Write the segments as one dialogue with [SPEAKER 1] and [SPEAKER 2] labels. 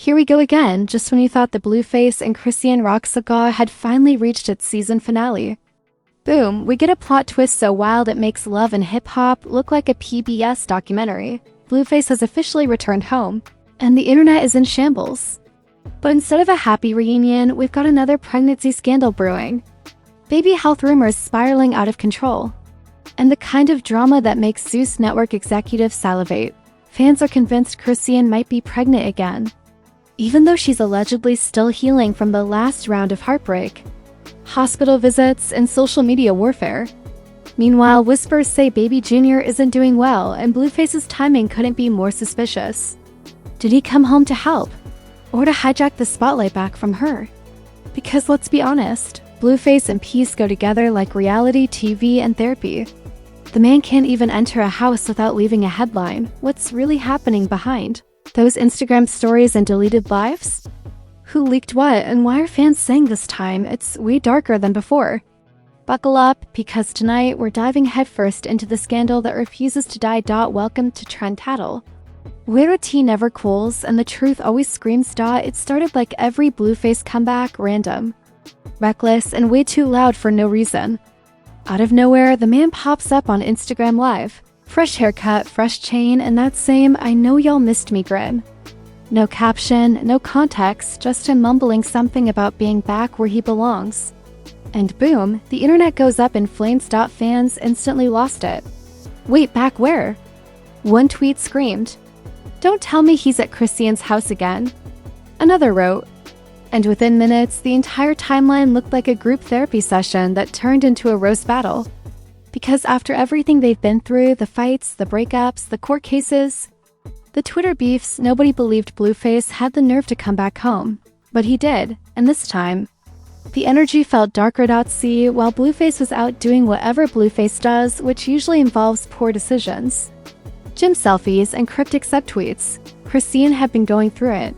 [SPEAKER 1] Here we go again, just when you thought the Blueface and Chrisean Rock saga had finally reached its season finale. Boom, we get a plot twist so wild it makes Love and Hip Hop look like a PBS documentary. Blueface has officially returned home, and the internet is in shambles. But instead of a happy reunion, we've got another pregnancy scandal brewing. Baby health rumors spiraling out of control. And the kind of drama that makes Zeus Network executives salivate. Fans are convinced Chrisean might be pregnant again, even though she's allegedly still healing from the last round of heartbreak, hospital visits, and social media warfare. Meanwhile, whispers say Baby Jr. isn't doing well, and Blueface's timing couldn't be more suspicious. Did he come home to help? Or to hijack the spotlight back from her? Because let's be honest, Blueface and peace go together like reality TV and therapy. The man can't even enter a house without leaving a headline. What's really happening behind those Instagram stories and deleted lives? Who leaked what, and why are fans saying this time it's way darker than before? Buckle up, because tonight we're diving headfirst into the scandal that refuses to die. Welcome to Trend Tattle, where a tea never cools and the truth always screams. It started like every Blueface comeback, random, reckless, and way too loud for no reason. Out of nowhere, the man pops up on Instagram Live. Fresh haircut, fresh chain, and that same "I know y'all missed me" grin. No caption, no context, just him mumbling something about being back where he belongs. And boom, the internet goes up in flames. Fans instantly lost it. Wait, back where? One tweet screamed, "Don't tell me he's at Chrisean's house again." Another wrote, and within minutes, the entire timeline looked like a group therapy session that turned into a roast battle. Because after everything they've been through, the fights, the breakups, the court cases, the Twitter beefs, nobody believed Blueface had the nerve to come back home. But he did, and this time, the energy felt darker. See, while Blueface was out doing whatever Blueface does, which usually involves poor decisions, gym selfies, and cryptic subtweets, Chrisean had been going through it.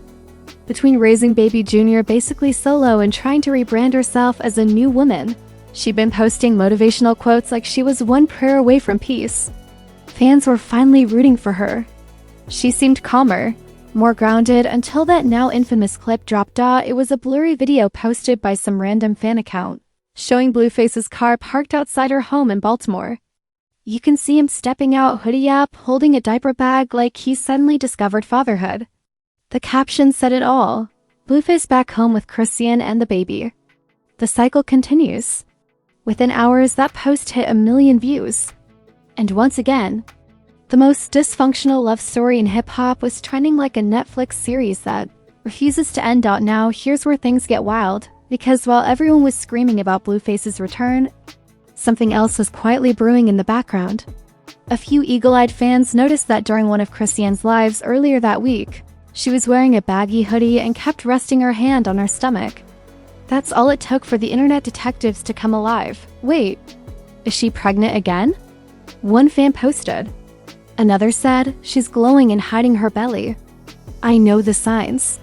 [SPEAKER 1] Between raising Baby Jr. basically solo and trying to rebrand herself as a new woman, she'd been posting motivational quotes like she was one prayer away from peace. Fans were finally rooting for her. She seemed calmer, more grounded, until that now infamous clip dropped. It was a blurry video posted by some random fan account, showing Blueface's car parked outside her home in Baltimore. You can see him stepping out, hoodie up, holding a diaper bag like he suddenly discovered fatherhood. The caption said it all. Blueface back home with Chrisean and the baby. The cycle continues. Within hours, that post hit 1 million views. And once again, the most dysfunctional love story in hip-hop was trending like a Netflix series that refuses to end. Now, here's where things get wild, because while everyone was screaming about Blueface's return, something else was quietly brewing in the background. A few eagle-eyed fans noticed that during one of Chrisean's lives earlier that week, she was wearing a baggy hoodie and kept resting her hand on her stomach. That's all it took for the internet detectives to come alive. Wait, is she pregnant again? One fan posted. Another said, she's glowing and hiding her belly. I know the signs.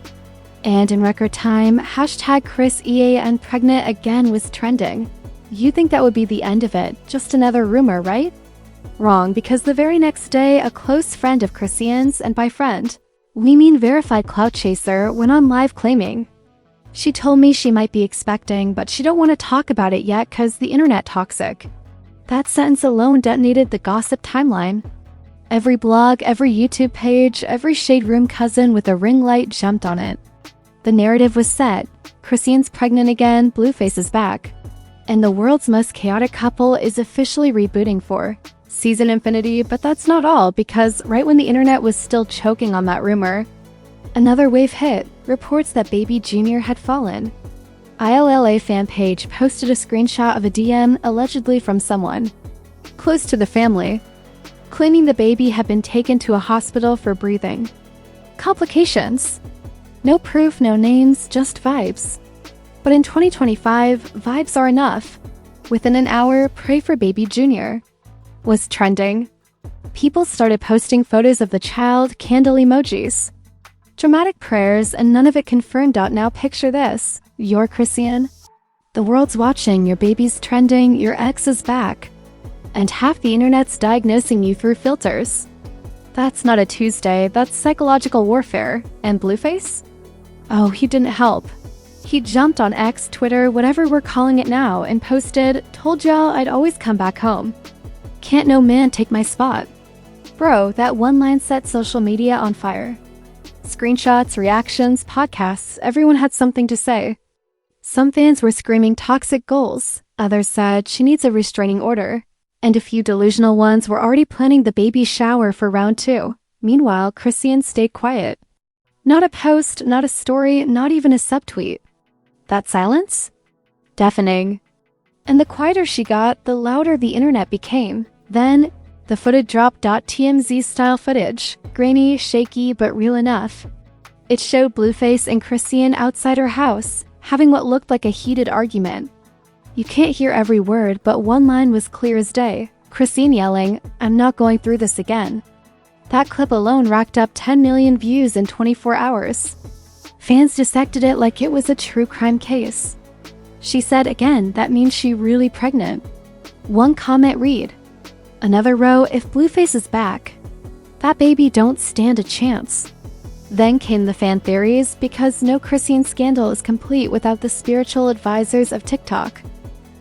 [SPEAKER 1] And in record time, #ChrisEAN pregnant again was trending. You'd think that would be the end of it, just another rumor, right? Wrong, because the very next day, a close friend of Chrisean's, and by friend, we mean verified clout chaser, went on live claiming, "She told me she might be expecting, but she don't want to talk about it yet cause the internet toxic." That sentence alone detonated the gossip timeline. Every blog, every YouTube page, every shade room cousin with a ring light jumped on it. The narrative was set. Chrisean's pregnant again, Blueface is back. And the world's most chaotic couple is officially rebooting for season infinity. But that's not all, because right when the internet was still choking on that rumor, another wave hit. Reports that Baby Jr. had fallen. ILLA fan page posted a screenshot of a DM allegedly from someone close to the family, claiming the baby had been taken to a hospital for breathing complications. No proof, no names, just vibes. But in 2025, vibes are enough. Within an hour, "Pray for Baby Jr." was trending. People started posting photos of the child, candle emojis, dramatic prayers, and none of it confirmed. Now picture this. You're Chrisean. The world's watching, your baby's trending, your ex is back. And half the internet's diagnosing you through filters. That's not a Tuesday, that's psychological warfare. And Blueface? Oh, he didn't help. He jumped on X, Twitter, whatever we're calling it now, and posted, "Told y'all I'd always come back home. Can't no man take my spot." Bro, that one line set social media on fire. Screenshots, reactions, podcasts, everyone had something to say. Some fans were screaming toxic goals, others said she needs a restraining order, and a few delusional ones were already planning the baby shower for round 2. Meanwhile, Chrisean stayed quiet. Not a post, not a story, not even a subtweet. That silence? Deafening. And the quieter she got, the louder the internet became. Then, the footage dropped. TMZ style footage, grainy, shaky, but real enough. It showed Blueface and Chrisean outside her house, having what looked like a heated argument. You can't hear every word, but one line was clear as day. Chrisean yelling, "I'm not going through this again." That clip alone racked up 10 million views in 24 hours. Fans dissected it like it was a true crime case. She said again, that means she really pregnant. One comment read. Another row, if Blueface is back, that baby don't stand a chance. Then came the fan theories, because no Chrisean scandal is complete without the spiritual advisors of TikTok.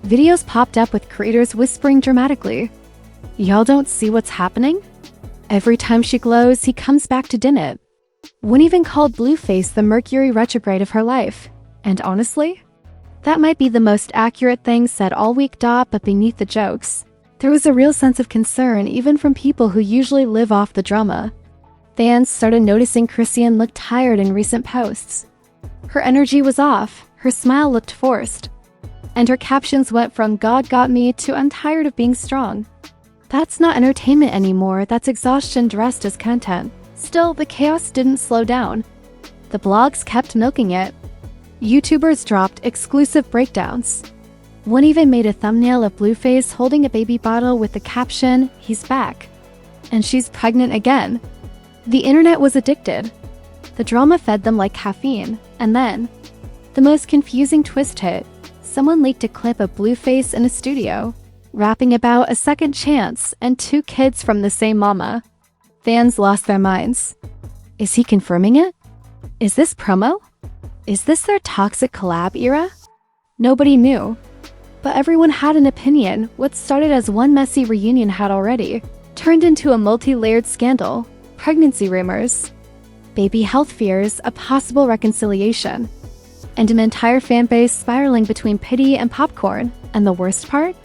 [SPEAKER 1] Videos popped up with creators whispering dramatically, "Y'all don't see what's happening? Every time she glows, he comes back to din it." One even called Blueface the Mercury retrograde of her life. And honestly, that might be the most accurate thing said all week. But beneath the jokes, there was a real sense of concern even from people who usually live off the drama. Fans started noticing Chrisean looked tired in recent posts. Her energy was off, her smile looked forced, and her captions went from "God got me" to "I'm tired of being strong." That's not entertainment anymore, that's exhaustion dressed as content. Still, the chaos didn't slow down. The blogs kept milking it. YouTubers dropped exclusive breakdowns. One even made a thumbnail of Blueface holding a baby bottle with the caption, "He's back." And she's pregnant again. The internet was addicted. The drama fed them like caffeine. And then, the most confusing twist hit. Someone leaked a clip of Blueface in a studio, rapping about a second chance and 2 kids from the same mama. Fans lost their minds. Is he confirming it? Is this promo? Is this their toxic collab era? Nobody knew. But everyone had an opinion. What started as one messy reunion had already turned into a multi-layered scandal. Pregnancy rumors, baby health fears, a possible reconciliation, and an entire fan base spiraling between pity and popcorn. And the worst part?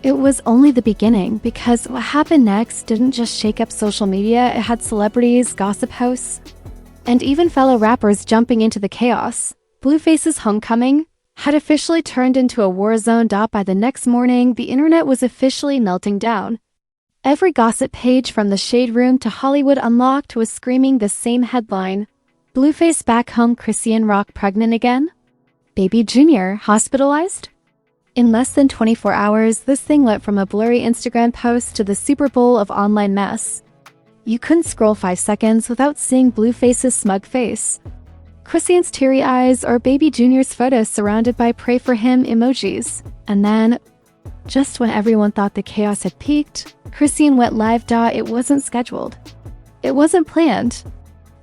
[SPEAKER 1] It was only the beginning, because what happened next didn't just shake up social media, it had celebrities, gossip hosts, and even fellow rappers jumping into the chaos. Blueface's homecoming had officially turned into a war zone. By the next morning, the internet was officially melting down. Every gossip page from the Shade Room to Hollywood Unlocked was screaming the same headline. Blueface back home, Chrisean Rock pregnant again? Baby Junior hospitalized? In less than 24 hours, this thing went from a blurry Instagram post to the Super Bowl of online mess. You couldn't scroll 5 seconds without seeing Blueface's smug face, Chrisean's teary eyes, or baby Junior's photo surrounded by "pray for him" emojis. And then, just when everyone thought the chaos had peaked, Chrisean went live. It wasn't scheduled. It wasn't planned.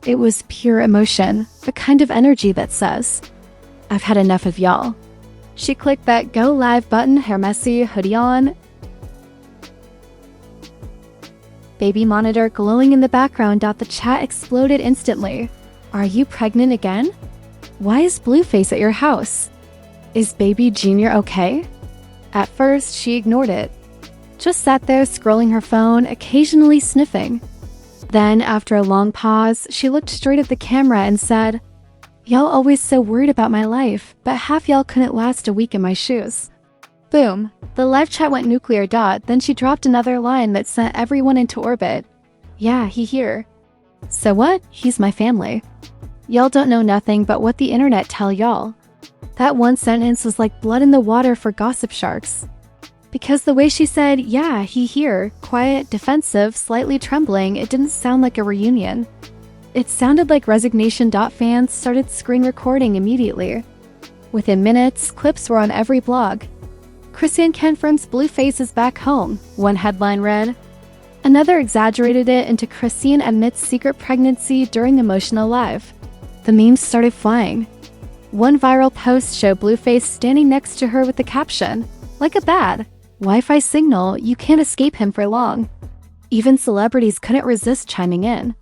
[SPEAKER 1] It was pure emotion, the kind of energy that says, "I've had enough of y'all." She clicked that go live button, hair messy, hoodie on, baby monitor glowing in the background. The chat exploded instantly. Are you pregnant again? Why is Blueface at your house? Is baby Junior okay? At first, she ignored it. Just sat there scrolling her phone, occasionally sniffing. Then, after a long pause, she looked straight at the camera and said, "Y'all always so worried about my life, but half y'all couldn't last a week in my shoes." Boom. The live chat went nuclear. Then she dropped another line that sent everyone into orbit. "Yeah, he here. So what? He's my family. Y'all don't know nothing but what the internet tell y'all." That one sentence was like blood in the water for gossip sharks. Because the way she said, "Yeah, he here," quiet, defensive, slightly trembling, it didn't sound like a reunion. It sounded like resignation. Fans started screen recording immediately. Within minutes, clips were on every blog. Chrisean confirms Blueface is back home, one headline read. Another exaggerated it into Chrisean admits secret pregnancy during emotional live. The memes started flying. One viral post showed Blueface standing next to her with the caption, "Like a bad Wi-Fi signal, you can't escape him for long." Even celebrities couldn't resist chiming in.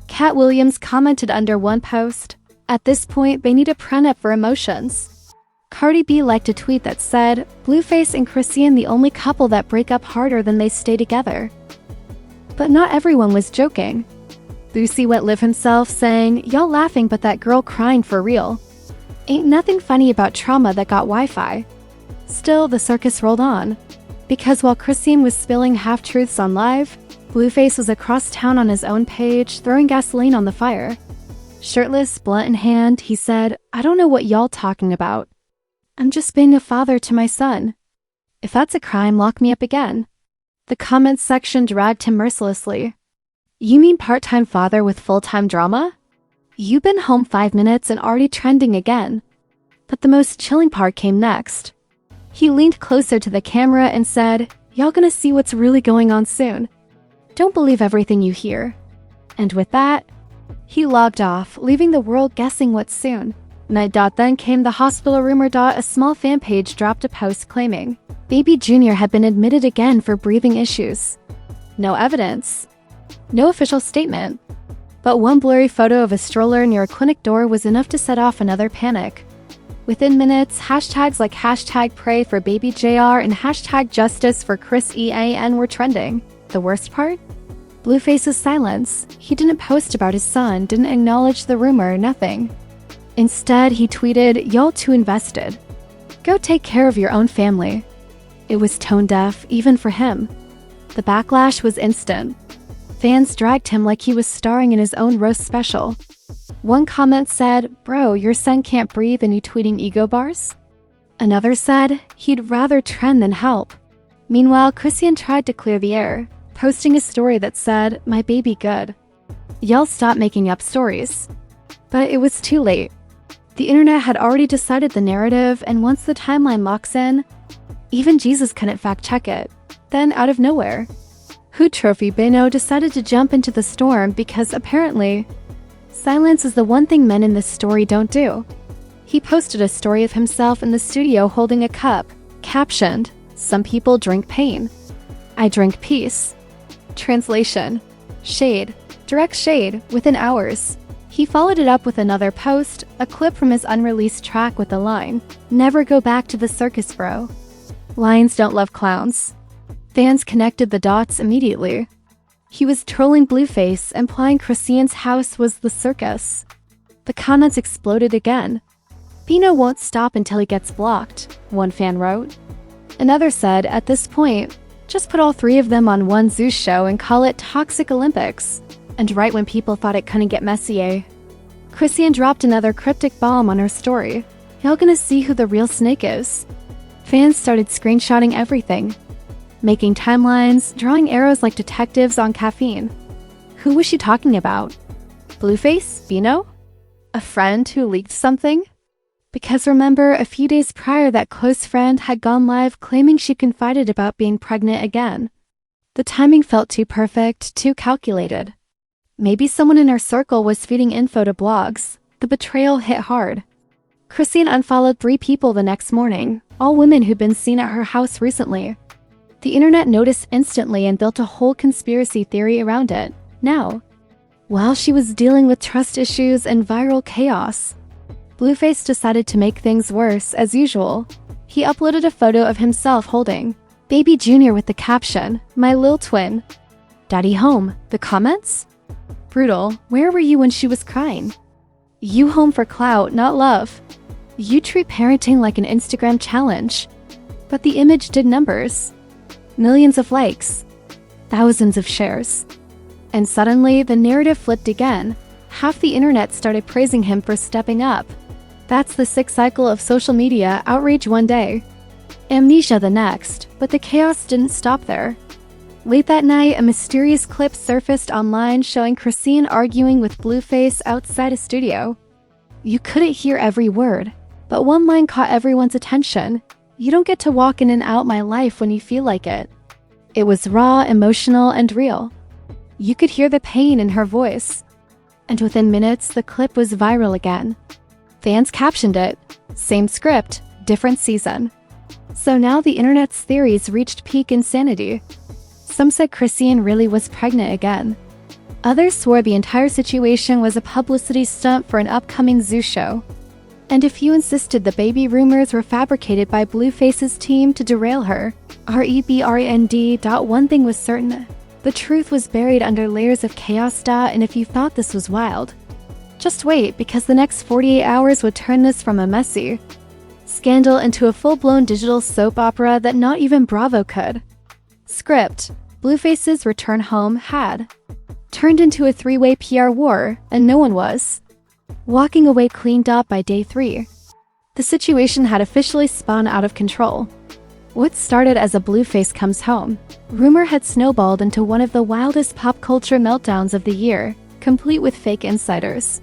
[SPEAKER 1] Cat Williams commented under one post, "At this point, they need a prenup for emotions." Cardi B liked a tweet that said, "Blueface and Chrisean the only couple that break up harder than they stay together." But not everyone was joking. Boosie went live himself, saying, "Y'all laughing but that girl crying for real. Ain't nothing funny about trauma that got Wi-Fi." Still, the circus rolled on. Because while Chrisean was spilling half-truths on live, Blueface was across town on his own page, throwing gasoline on the fire. Shirtless, blunt in hand, he said, "I don't know what y'all talking about. I'm just being a father to my son. If that's a crime, lock me up again." The comments section dragged him mercilessly. "You mean part-time father with full-time drama? You've been home 5 minutes and already trending again." But the most chilling part came next. He leaned closer to the camera and said, "Y'all gonna see what's really going on soon. Don't believe everything you hear." And with that, he logged off, leaving the world guessing what's soon. Night. Then came the hospital rumor. A small fan page dropped a post claiming Baby Jr. had been admitted again for breathing issues. No evidence. No official statement. But one blurry photo of a stroller near a clinic door was enough to set off another panic. Within minutes, hashtags like hashtag pray for baby JR and hashtag justice for Chris EAN were trending. The worst part? Blueface's silence. He didn't post about his son, didn't acknowledge the rumor, nothing. Instead, he tweeted, "Y'all too invested. Go take care of your own family." It was tone deaf, even for him. The backlash was instant. Fans dragged him like he was starring in his own roast special. One comment said, "Bro, your son can't breathe and you tweeting ego bars?" Another said, "He'd rather trend than help." Meanwhile, Chrisean tried to clear the air, posting a story that said, "My baby good. Y'all stop making up stories." But it was too late. The internet had already decided the narrative, and once the timeline locks in, even Jesus couldn't fact-check it. Then, out of nowhere, Hood Trophy Beno decided to jump into the storm because apparently, silence is the one thing men in this story don't do. He posted a story of himself in the studio holding a cup, captioned, "Some people drink pain. I drink peace." Translation: shade, direct shade, within hours. He followed it up with another post, a clip from his unreleased track with the line, "Never go back to the circus, bro." Lions don't love clowns. Fans connected the dots immediately. He was trolling Blueface, implying Chrisean's house was the circus. The comments exploded again. "Bino won't stop until he gets blocked," one fan wrote. Another said, "At this point, just put all three of them on one Zeus show and call it Toxic Olympics." And right when people thought it couldn't get messier, Chrisean dropped another cryptic bomb on her story. "Y'all gonna see who the real snake is." Fans started screenshotting everything, making timelines, drawing arrows like detectives on caffeine. Who was she talking about? Blueface? Bino? A friend who leaked something? Because remember, a few days prior that close friend had gone live claiming she confided about being pregnant again. The timing felt too perfect, too calculated. Maybe someone in her circle was feeding info to blogs. The betrayal hit hard. Chrisean unfollowed 3 people the next morning, all women who'd been seen at her house recently. The internet noticed instantly and built a whole conspiracy theory around it. Now, while she was dealing with trust issues and viral chaos, Blueface decided to make things worse as usual. He uploaded a photo of himself holding Baby Jr. with the caption, "My lil twin. Daddy home." The comments? Brutal. Where were you when she was crying? You home for clout, not love. You treat parenting like an Instagram challenge. But the image did numbers. Millions of likes. Thousands of shares. And suddenly, the narrative flipped again. Half the internet started praising him for stepping up. That's the sick cycle of social media, outrage one day, amnesia the next, but the chaos didn't stop there. Late that night, a mysterious clip surfaced online showing Chrisean arguing with Blueface outside a studio. You couldn't hear every word, but one line caught everyone's attention. "You don't get to walk in and out my life when you feel like it." It was raw, emotional, and real. You could hear the pain in her voice. And within minutes, the clip was viral again. Fans captioned it, "Same script, different season." So now the internet's theories reached peak insanity. Some said Chrisean really was pregnant again. Others swore the entire situation was a publicity stunt for an upcoming zoo show. And a few insisted the baby rumors were fabricated by Blueface's team to derail her. Rebrand. One thing was certain. The truth was buried under layers of chaos. And if you thought this was wild, just wait, because the next 48 hours would turn this from a messy scandal into a full-blown digital soap opera that not even Bravo could. Script: Blueface's return home had turned into a three-way PR war, and no one was walking away cleaned up by day 3. The situation had officially spun out of control. What started as a Blueface comes home rumor had snowballed into one of the wildest pop culture meltdowns of the year, complete with fake insiders,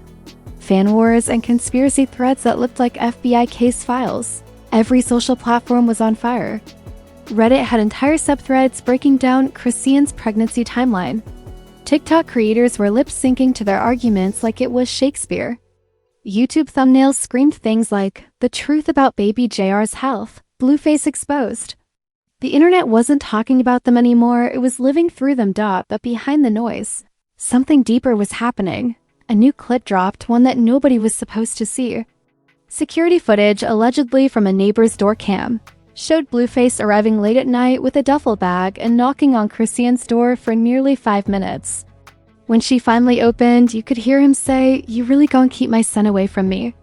[SPEAKER 1] fan wars, and conspiracy threads that looked like FBI case files. Every social platform was on fire. Reddit had entire subthreads breaking down Chrisean's pregnancy timeline. TikTok creators were lip-syncing to their arguments like it was Shakespeare. YouTube thumbnails screamed things like, "The truth about baby JR's health, Blueface exposed." The internet wasn't talking about them anymore, it was living through them. But behind the noise, something deeper was happening. A new clip dropped, one that nobody was supposed to see. Security footage, allegedly from a neighbor's door cam, showed Blueface arriving late at night with a duffel bag and knocking on Chrisean's door for nearly 5 minutes. When she finally opened, you could hear him say, "You really gon' keep my son away from me?"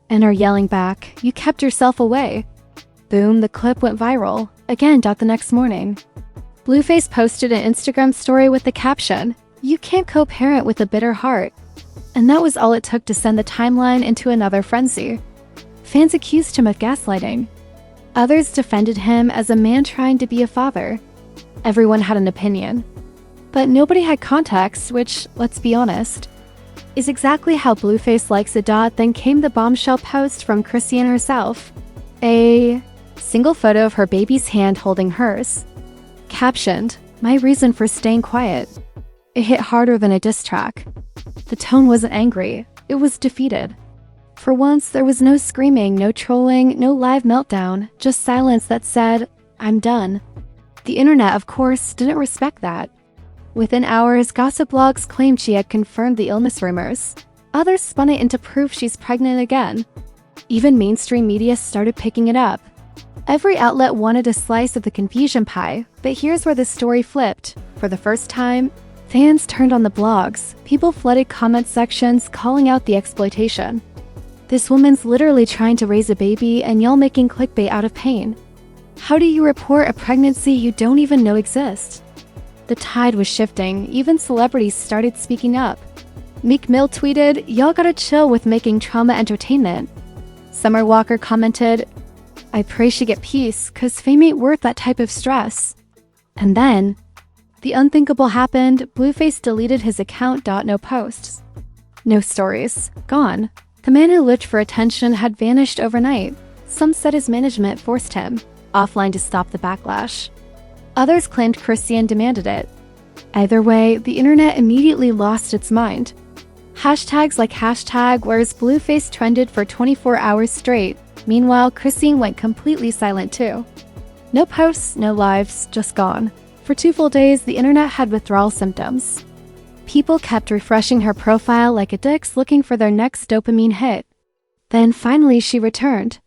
[SPEAKER 1] And her yelling back, "You kept yourself away." Boom, the clip went viral. Again. The next morning, Blueface posted an Instagram story with the caption, "You can't co-parent with a bitter heart." And that was all it took to send the timeline into another frenzy. Fans accused him of gaslighting. Others defended him as a man trying to be a father. Everyone had an opinion. But nobody had context, which, let's be honest, is exactly how Blueface likes it. Then came the bombshell post from Chrisean herself. A single photo of her baby's hand holding hers. Captioned, "My reason for staying quiet." It hit harder than a diss track. The tone wasn't angry, it was defeated. For once, there was no screaming, no trolling, no live meltdown, just silence that said, "I'm done." The internet, of course, didn't respect that. Within hours, gossip blogs claimed she had confirmed the illness rumors. Others spun it into proof she's pregnant again. Even mainstream media started picking it up. Every outlet wanted a slice of the confusion pie, but here's where the story flipped. For the first time, fans turned on the blogs. People flooded comment sections calling out the exploitation. "This woman's literally trying to raise a baby and y'all making clickbait out of pain. How do you report a pregnancy you don't even know exists?" The tide was shifting, even celebrities started speaking up. Meek Mill tweeted, "Y'all gotta chill with making trauma entertainment." Summer Walker commented, "I pray she get peace, cause fame ain't worth that type of stress." And then, the unthinkable happened. Blueface deleted his account. No posts. No stories. Gone. The man who lived for attention had vanished overnight. Some said his management forced him offline to stop the backlash. Others claimed Chrisean demanded it. Either way, the internet immediately lost its mind. Hashtags like #where's Blueface trended for 24 hours straight. Meanwhile, Chrisean went completely silent too. No posts, no lives, just gone. For 2 full days, the internet had withdrawal symptoms. People kept refreshing her profile like addicts looking for their next dopamine hit. Then finally she returned.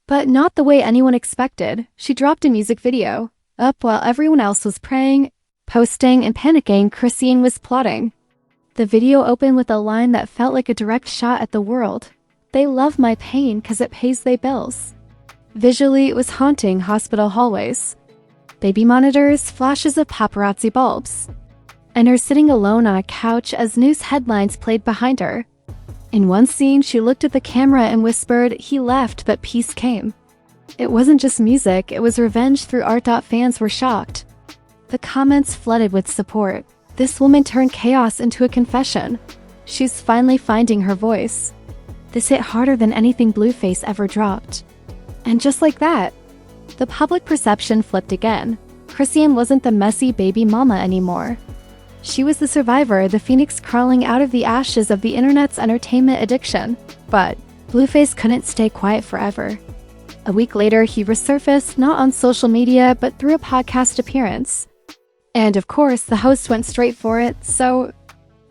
[SPEAKER 1] But not the way anyone expected. She dropped a music video. Up while everyone else was praying, posting, and panicking, Chrisean was plotting. The video opened with a line that felt like a direct shot at the world. "They love my pain 'cause it pays they bills." Visually, it was haunting hospital hallways. Baby monitors, flashes of paparazzi bulbs, and her sitting alone on a couch as news headlines played behind her. In one scene, she looked at the camera and whispered, "He left, but peace came." It wasn't just music, it was revenge through art. Fans were shocked. The comments flooded with support. This woman turned chaos into a confession. She's finally finding her voice. This hit harder than anything Blueface ever dropped. And just like that, the public perception flipped again. Chrisean wasn't the messy baby mama anymore. She was the survivor, the phoenix crawling out of the ashes of the internet's entertainment addiction. But Blueface couldn't stay quiet forever. A week later, he resurfaced, not on social media, but through a podcast appearance. And of course, the host went straight for it, so,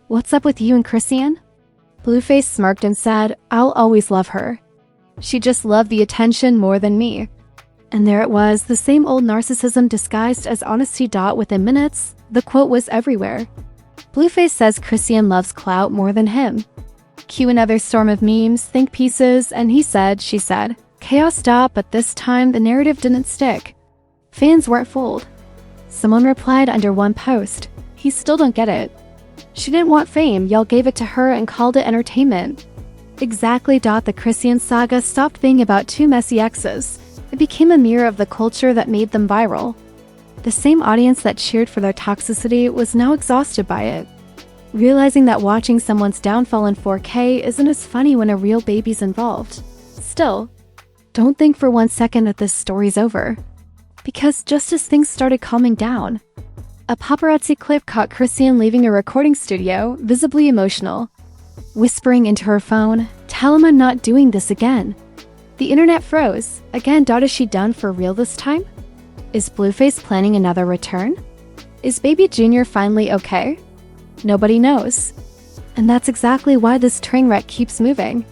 [SPEAKER 1] "What's up with you and Chrisean?" Blueface smirked and said, "I'll always love her. She just loved the attention more than me." And there it was, the same old narcissism disguised as honesty. Within minutes, the quote was everywhere. Blueface says Chrisean loves clout more than him. Cue another storm of memes, think pieces, and he said, she said, chaos. But this time, the narrative didn't stick. Fans weren't fooled. Someone replied under one post, "He still don't get it. She didn't want fame, y'all gave it to her and called it entertainment." Exactly. The Chrisean saga stopped being about two messy exes. It became a mirror of the culture that made them viral. The same audience that cheered for their toxicity was now exhausted by it, realizing that watching someone's downfall in 4K isn't as funny when a real baby's involved. Still, don't think for one second that this story's over, because just as things started calming down, a paparazzi clip caught Chrisean leaving a recording studio, visibly emotional, whispering into her phone, "Tell him I'm not doing this again." The internet froze. Again. Is she done for real this time? Is Blueface planning another return? Is Baby Jr. finally okay? Nobody knows. And that's exactly why this train wreck keeps moving.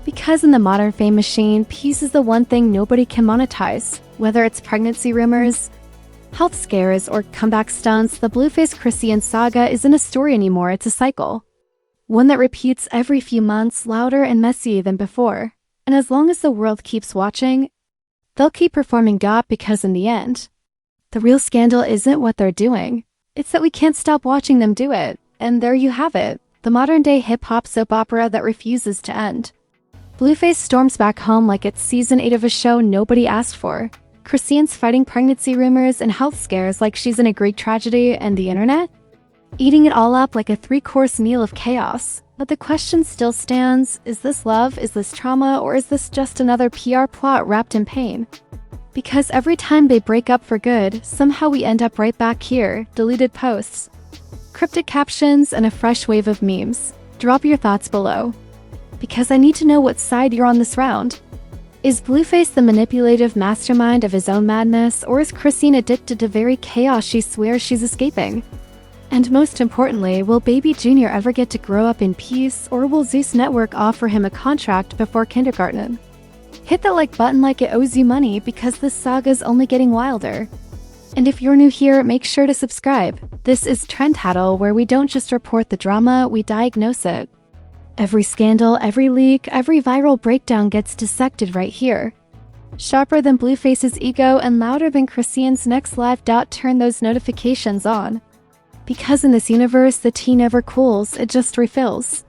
[SPEAKER 1] Because in the modern fame machine, peace is the one thing nobody can monetize. Whether it's pregnancy rumors, health scares, or comeback stunts, the Blueface Chrisean saga isn't a story anymore, it's a cycle. One that repeats every few months, louder and messier than before. And as long as the world keeps watching, they'll keep performing. Because in the end, the real scandal isn't what they're doing. It's that we can't stop watching them do it. And there you have it, the modern-day hip-hop soap opera that refuses to end. Blueface storms back home like it's season 8 of a show nobody asked for. Chrisean's fighting pregnancy rumors and health scares like she's in a Greek tragedy, and the internet eating it all up like a 3-course meal of chaos. But the question still stands, is this love, is this trauma, or is this just another PR plot wrapped in pain? Because every time they break up for good, somehow we end up right back here, deleted posts, cryptic captions, and a fresh wave of memes. Drop your thoughts below, because I need to know what side you're on this round. Is Blueface the manipulative mastermind of his own madness, or is Chrisean addicted to very chaos she swears she's escaping? And most importantly, will Baby Jr. ever get to grow up in peace, or will Zeus Network offer him a contract before kindergarten? Hit that like button like it owes you money, because this saga's only getting wilder. And if you're new here, make sure to subscribe. This is Trend Tattle, where we don't just report the drama, we diagnose it. Every scandal, every leak, every viral breakdown gets dissected right here. Sharper than Blueface's ego and louder than Chrisean's next live. Turn those notifications on. Because in this universe, the tea never cools, it just refills.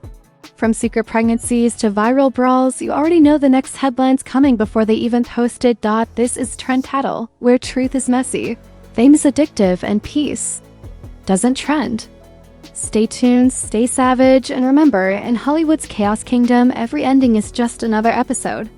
[SPEAKER 1] From secret pregnancies to viral brawls, you already know the next headline's coming before they even post it. This is Trend Tattle, where truth is messy, fame is addictive, and peace doesn't trend. Stay tuned, stay savage, and remember, in Hollywood's chaos kingdom, every ending is just another episode.